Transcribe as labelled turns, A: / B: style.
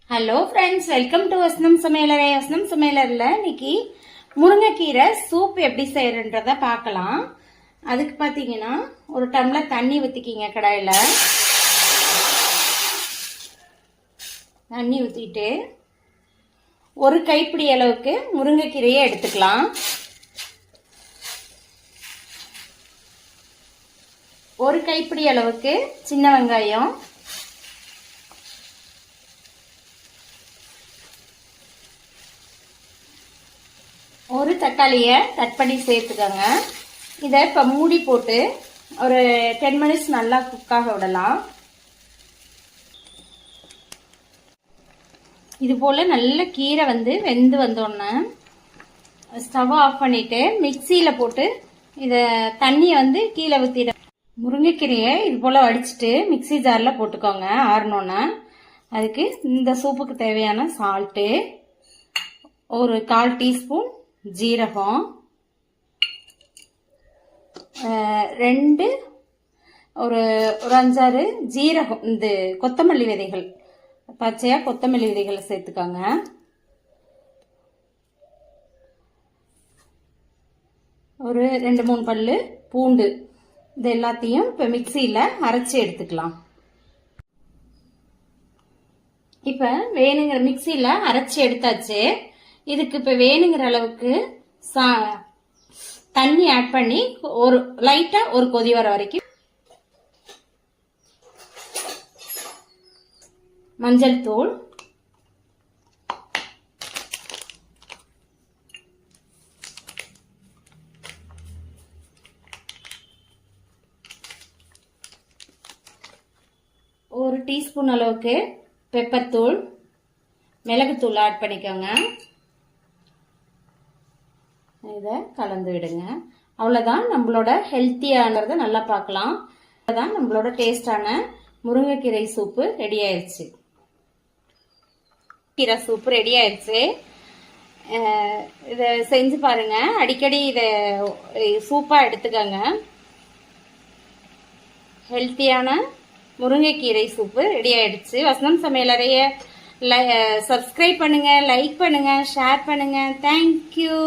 A: Hello friends, welcome to வசனம் சமையலறை. வசனம் சமையலரில் இன்னைக்கு முருங்கைக்கீரை சூப் எப்படி செய்யறன்றத பார்க்கலாம். அதுக்கு பார்த்தீங்கன்னா ஒரு டம்ளர் தண்ணி ஊற்றிக்கிங்க. கடாயில் தண்ணி ஊற்றிட்டு ஒரு கைப்பிடி அளவுக்கு முருங்கைக்கீரையை எடுத்துக்கலாம். ஒரு கைப்பிடி அளவுக்கு சின்ன வெங்காயம், ஒரு தக்காளியை கட் பண்ணி சேர்த்துக்கோங்க. இதை இப்போ மூடி போட்டு ஒரு 10 மினிட்ஸ் நல்லா குக்காக விடலாம். இது போல் நல்ல கீரை வெந்து வந்தோடனே ஸ்டவ் ஆஃப் பண்ணிவிட்டு மிக்சியில் போட்டு இதை தண்ணியை கீழே ஊற்றிட. முருங்கைக்கீரையை இது போல் வடிச்சிட்டு மிக்சி ஜாரில் போட்டுக்கோங்க. ஆறணுன்னா அதுக்கு இந்த சூப்புக்கு தேவையான சால்ட்டு, ஒரு 1/4 டீஸ்பூன் ஜீரகம், 2 ஒரு 5-6 ஜீரகம், இந்த கொத்தமல்லி விதைகள், பச்சையாக கொத்தமல்லி விதைகளை சேர்த்துக்கோங்க. ஒரு 2-3 பல்லு பூண்டு. இது எல்லாத்தையும் இப்போ மிக்சியில் அரைச்சி எடுத்துக்கலாம். இப்போ வேணுங்கிற மிக்சியில் அரைச்சி எடுத்தாச்சு. இதுக்கு இப்போ வேணுங்கிற அளவுக்கு தண்ணி ஆட் பண்ணி ஒரு லைட்டாக ஒரு கொதி வர வரைக்கும், மஞ்சள் தூள், ஒரு டீஸ்பூன் அளவுக்கு பெப்பர் தூள், மிளகுத்தூள் ஆட் பண்ணிக்கோங்க. இதை கலந்து விடுங்க. அவ்வளோதான், நம்மளோட ஹெல்த்தியானதை நல்லா பார்க்கலாம். அவ்வளோதான், நம்மளோட டேஸ்டான முருங்கைக்கீரை சூப்பு ரெடி ஆயிடுச்சு. கீரை சூப்பு ரெடி ஆயிடுச்சு. இதை செஞ்சு பாருங்க. அடிக்கடி இதை சூப்பாக எடுத்துக்கோங்க. ஹெல்த்தியான முருங்கைக்கீரை சூப்பு ரெடி ஆயிடுச்சு. வசனம் சமையலறைய சப்ஸ்கிரைப் பண்ணுங்க, லைக் பண்ணுங்க, ஷேர் பண்ணுங்க. தேங்க்யூ.